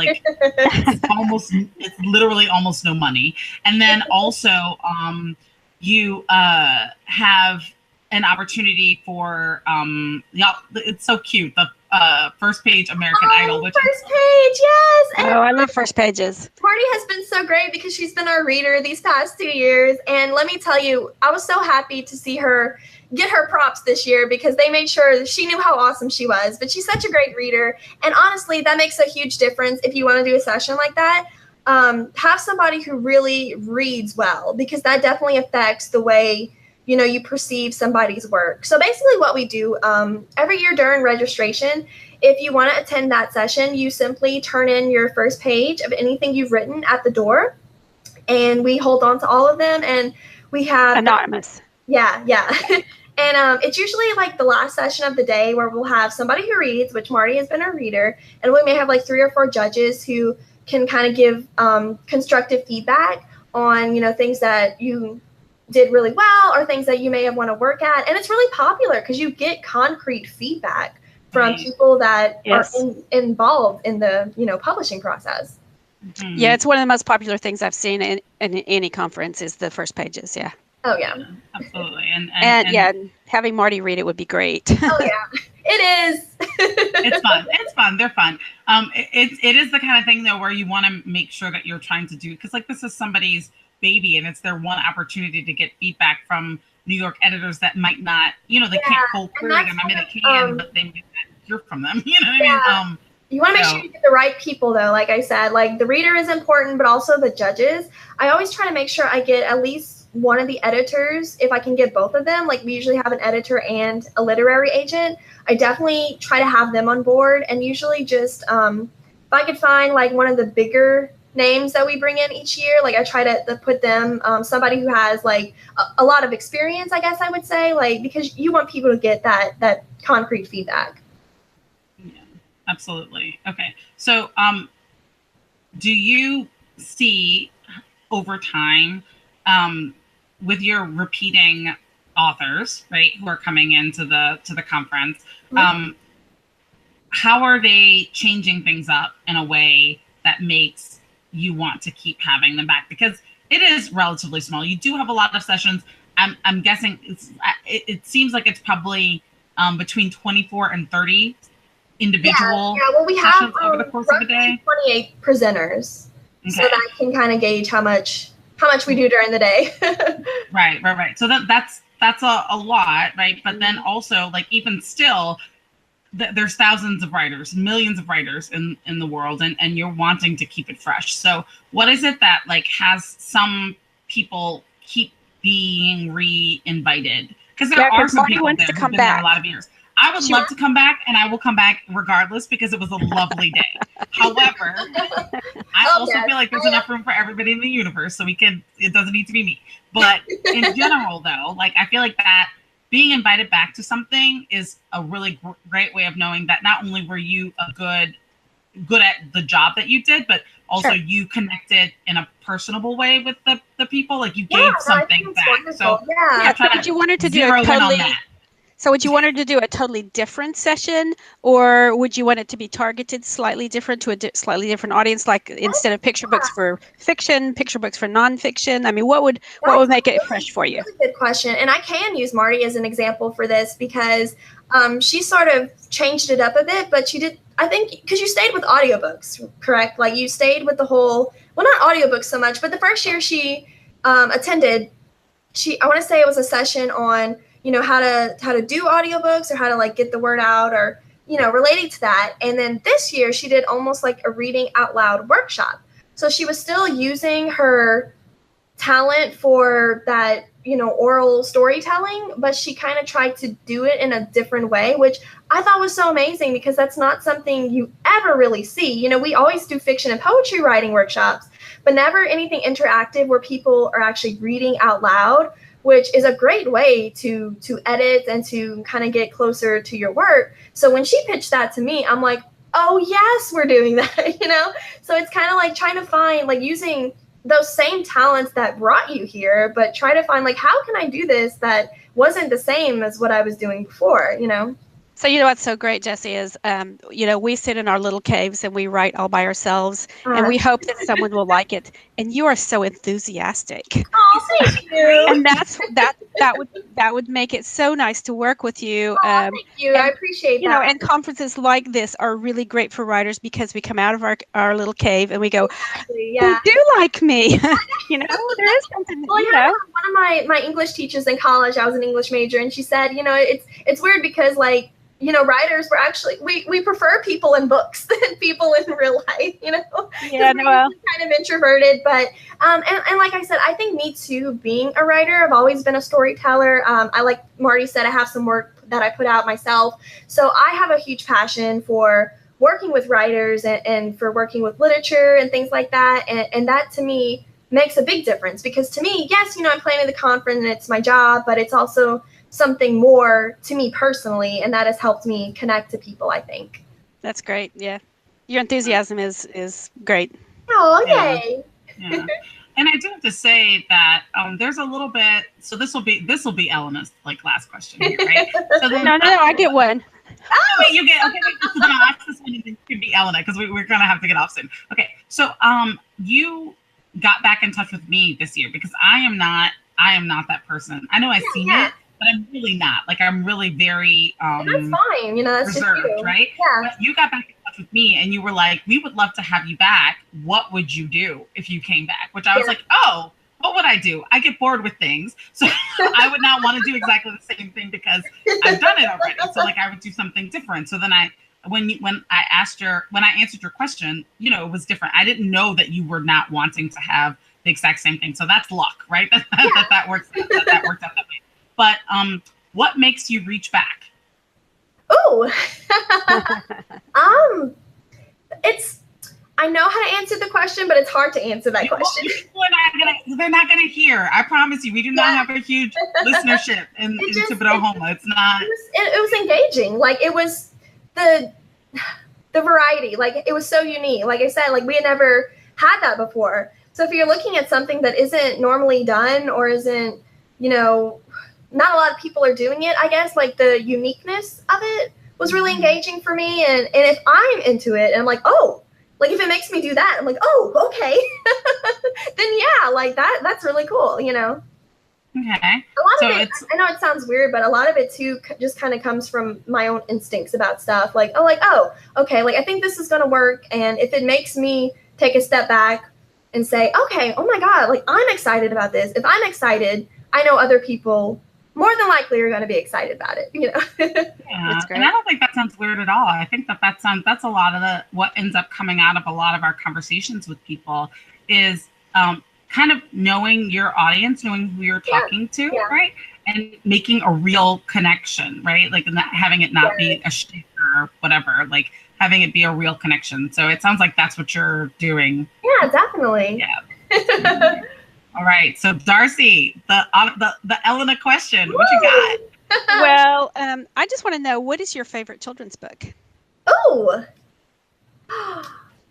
B: literally almost no money. And then also you have an opportunity for it's so cute, the first page American Idol, which
D: first page, yes. And
C: I love first pages.
D: Marti has been so great because she's been our reader these past 2 years, and let me tell you, I was so happy to see her get her props this year, because they made sure she knew how awesome she was. But she's such a great reader, and honestly, that makes a huge difference if you want to do a session like that. Have somebody who really reads well, because that definitely affects the way you perceive somebody's work. So basically what we do every year during registration, if you want to attend that session, you simply turn in your first page of anything you've written at the door, and we hold on to all of them, and we have
C: anonymous.
D: Yeah. And it's usually like the last session of the day where we'll have somebody who reads, which Marti has been a reader, and we may have like 3 or 4 judges who can kind of give constructive feedback on, things that you did really well or things that you may have want to work at. And it's really popular because you get concrete feedback from people that are involved in the, publishing process.
B: Mm-hmm.
C: Yeah, it's one of the most popular things I've seen in any conference is the first pages. Yeah.
D: Oh yeah,
B: absolutely. And
C: having Marti read it would be great.
D: Oh yeah, it is.
B: It's fun. They're fun. It is the kind of thing though where you want to make sure that you're trying to do, because like this is somebody's baby and it's their one opportunity to get feedback from New York editors that might not, they can't cold query them. I mean, they can, but they might not hear from them. You know what I mean?
D: You want to make sure you get the right people, though. Like I said, like the reader is important, but also the judges. I always try to make sure I get at least one of the editors, if I can get both of them. Like we usually have an editor and a literary agent. I definitely try to have them on board. And usually just if I could find like one of the bigger names that we bring in each year, like I try to put them, somebody who has like a lot of experience, I guess I would say, like, because you want people to get that concrete feedback.
B: Absolutely. Okay. So, do you see over time, with your repeating authors, right, who are coming into the conference. How are they changing things up in a way that makes you want to keep having them back? Because it is relatively small. You do have a lot of sessions. I'm guessing it seems like it's probably between 24 and 30 individual
D: well, we have
B: over the course of the day.
D: 28 presenters, so that I can kind of gauge how much we do during the day.
B: Right. So that's a lot, right? But then also, like, even still, there's thousands of writers, millions of writers in the world, and you're wanting to keep it fresh. So what is it that, like, has some people keep being re-invited? Because there are some people there who've been there a lot of years. I would love to come back, and I will come back regardless because it was a lovely day. However, I also feel like there's enough room for everybody in the universe, so it doesn't need to be me. But in general, though, like, I feel like that being invited back to something is a really great way of knowing that not only were you good at the job that you did, but also you connected in a personable way with the people. Like, you gave something back.
D: Wonderful.
C: So would you want her to do a totally? So would you want her to do a totally different session, or would you want it to be targeted slightly different to a slightly different audience? Like, instead of picture books for fiction, picture books for nonfiction. I mean, what would make it fresh for you?
D: That's a good question, and I can use Marti as an example for this because she sort of changed it up a bit, but she did. I think because you stayed with audiobooks, correct? Like, you stayed with the whole. Well, not audiobooks so much, but the first year she attended, I want to say it was a session on, you know, how to do audiobooks or how to, like, get the word out, or, you know, relating to that. And then this year she did almost like a reading out loud workshop. So she was still using her talent for that, you know, oral storytelling, but she kind of tried to do it in a different way, which I thought was so amazing because that's not something you ever really see. You know, we always do fiction and poetry writing workshops, but never anything interactive where people are actually reading out loud, which is a great way to edit and to kind of get closer to your work. So when she pitched that to me, I'm like, oh yes, we're doing that, you know? So it's kind of like trying to find, like, using those same talents that brought you here, but try to find, like, how can I do this that wasn't the same as what I was doing before, you know?
C: So, you know, what's so great, Jessie, is, you know, we sit in our little caves and we write all by ourselves, and we hope that someone will like it. And you are so enthusiastic.
D: Oh, thank you.
C: And that would make it so nice to work with you.
D: Thank you. I appreciate that.
C: You know, and conferences like this are really great for writers because we come out of our little cave and we go, they do like me. You know, there is something.
D: Well,
C: you know,
D: one of my English teachers in college, I was an English major, and she said, you know, it's weird because, like, you know, writers were actually, we prefer people in books than people in real life, you know?
C: Yeah,
D: we're kind of introverted, but, and like I said, I think me too, being a writer, I've always been a storyteller. I, like Marti said, I have some work that I put out myself. So I have a huge passion for working with writers and for working with literature and things like that. And that to me makes a big difference because to me, yes, you know, I'm planning the conference and it's my job, but it's also something more to me personally, and that has helped me connect to people, I think.
C: That's great. Yeah. Your enthusiasm is great.
D: Oh, yay.
B: Yeah. And I do have to say that there's a little bit, so this will be Elena's, like, last question here, right? So then,
C: no, I get one.
B: Oh, wait, you get, okay, wait, so then I'll ask this one and it could be Elena because we're going to have to get off soon. Okay, so you got back in touch with me this year because I am not that person. I know I've seen it, but I'm really not. Like, I'm really very
D: that's fine. You know, that's
B: reserved,
D: just you.
B: right?
D: Yeah.
B: But you got back in touch with me and you were like, we would love to have you back. What would you do if you came back? Which I was like, oh, what would I do? I get bored with things. So I would not want to do exactly the same thing because I've done it already. So, like, I would do something different. So then when I answered your question, you know, it was different. I didn't know that you were not wanting to have the exact same thing. So that's luck, right? That works out that way. But what makes you reach back?
D: Oh, I know how to answer the question, but it's hard to answer that question.
B: They're not gonna hear. I promise you, we do not have a huge listenership in Thibodeau-Homa. It's not.
D: It was engaging. Like, it was the variety. Like, it was so unique. Like I said, like, we had never had that before. So if you're looking at something that isn't normally done or isn't, you know, not a lot of people are doing it, I guess. Like the uniqueness of it was really engaging for me. And if I'm into it and I'm like, oh, like if it makes me do that, I'm like, oh, okay. Then yeah, like that's really cool, you know?
B: Okay.
D: A lot of it, I know it sounds weird, but a lot of it too just kind of comes from my own instincts about stuff. Like, oh, okay, like I think this is going to work. And if it makes me take a step back and say, okay, oh my God, like I'm excited about this. If I'm excited, I know other people more than likely are going to be excited about it, you know?
B: Yeah, that's great. And I don't think that sounds weird at all. I think that's a lot of what ends up coming out of a lot of our conversations with people is kind of knowing your audience, knowing who you're talking to, right? And making a real connection, right? Like not having it not be a shtick or whatever, like having it be a real connection. So it sounds like that's what you're doing.
D: Yeah, definitely.
B: Yeah. All right. So Darcy, the Elena question, what you got?
C: Well, I just want to know, what is your favorite children's book?
D: Oh,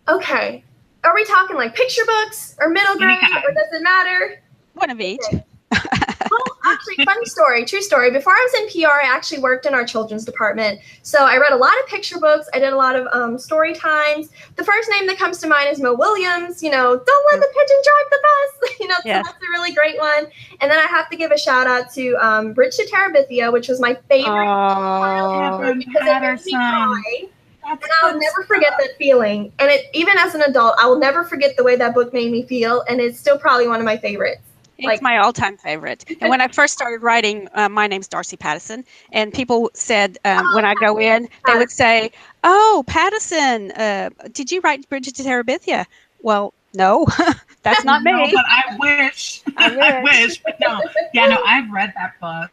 D: okay. Are we talking like picture books or middle grade, or does it matter?
C: One of each.
D: Okay. Well, actually, funny story, true story. Before I was in PR, I actually worked in our children's department. So I read a lot of picture books. I did a lot of story times. The first name that comes to mind is Mo Williams. You know, don't let the pigeon drive the bus. You know, so that's a really great one. And then I have to give a shout out to Bridge to Terabithia, which was my favorite child ever because it made me cry. And I'll never forget that feeling. And even as an adult, I will never forget the way that book made me feel. And it's still probably one of my favorites.
C: It's my all-time favorite. And when I first started writing, my name's Darcy Pattison, and people said when I go in, they would say, "Oh, Pattison, did you write Bridget to Terabithia?" Well, no, that's not me.
B: No, but I wish. I wish. But no, yeah, no, I've read that book.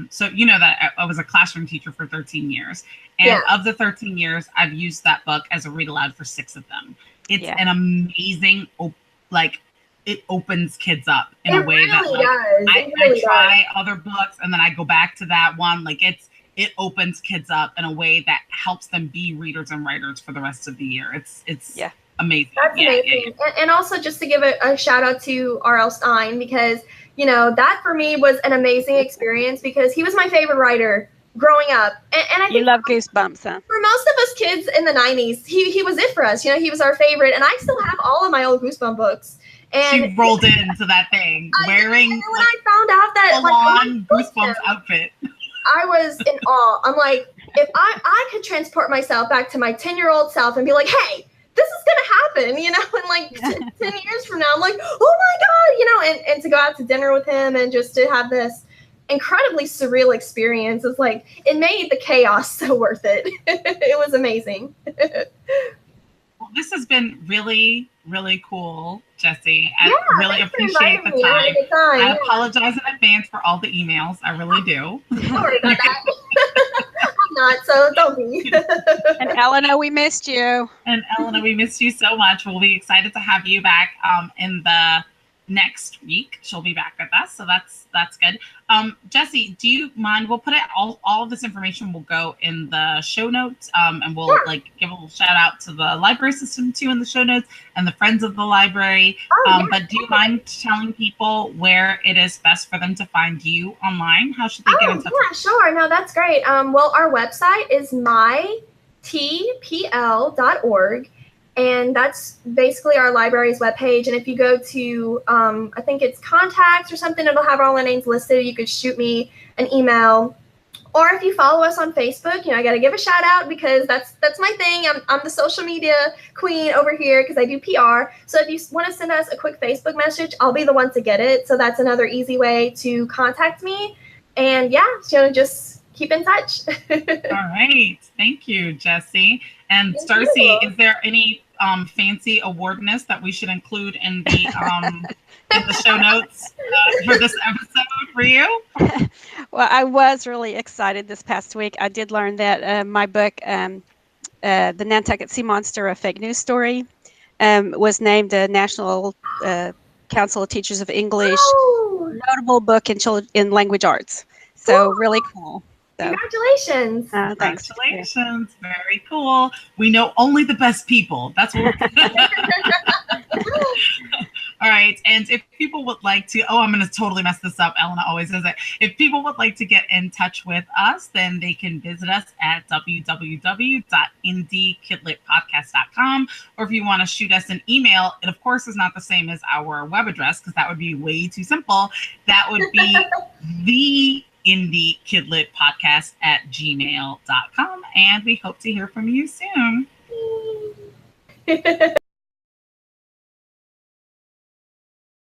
B: So you know that I was a classroom teacher for 13 years, and of the 13 years, I've used that book as a read aloud for 6 of them. It's an amazing, it opens kids up in a way that I try other books and then I go back to that one. Like it opens kids up in a way that helps them be readers and writers for the rest of the year. It's amazing.
D: That's amazing. And also just to give a shout out to R.L. Stine, because, you know, that for me was an amazing experience because he was my favorite writer growing up. And I think
C: you love Goosebumps, huh?
D: For most of us kids in the 90s, he was it for us. You know, he was our favorite. And I still have all of my old Goosebumps books. And
B: she rolled into that thing wearing
D: when I found out that
B: full-on Goosebumps outfit.
D: I was in awe. I'm like, if I could transport myself back to my 10-year-old self and be like, hey, this is gonna happen, you know, in like 10 years from now, I'm like, oh my God, you know, and to go out to dinner with him and just to have this incredibly surreal experience is like, it made the chaos so worth it. It was amazing.
B: Well, this has been really, really cool, Jessie. I really appreciate the time. I apologize in advance for all the emails. I really do.
D: Sorry about that. I'm not, so don't be.
C: And Elena, we missed you.
B: And Elena, we missed you so much. We'll be excited to have you back in the next week. She'll be back with us, so that's good. Jessie, do you mind? We'll put it all of this information will go in the show notes, and we'll give a little shout out to the library system too in the show notes and the friends of the library. But do you mind telling people where it is best for them to find you online? How should they get in touch?
D: Yeah, sure. No, that's great. Well, our website is mytpl.org. And that's basically our library's webpage. And if you go to, I think it's contacts or something, it'll have all our names listed. You could shoot me an email. Or if you follow us on Facebook, you know, I got to give a shout out because that's my thing. I'm the social media queen over here because I do PR. So if you want to send us a quick Facebook message, I'll be the one to get it. So that's another easy way to contact me. And yeah, you know, just keep in touch.
B: All right. Thank you, Jessie. And Darcy, is there any fancy awardness that we should include in the show notes for this episode for you?
C: Well, I was really excited this past week. I did learn that my book, The Nantucket Sea Monster, a fake news story, was named a National Council of Teachers of English notable book in language arts. So really cool. So,
D: congratulations.
C: Thanks.
B: Congratulations. Very cool. We know only the best people. That's what we're All right. And if people would like to, I'm going to totally mess this up. Elena always says it. If people would like to get in touch with us, then they can visit us at www.indiekidlitpodcast.com. Or if you want to shoot us an email, it of course is not the same as our web address because that would be way too simple. That would be the indiekidlitpodcast@gmail.com. And we hope to hear from you soon.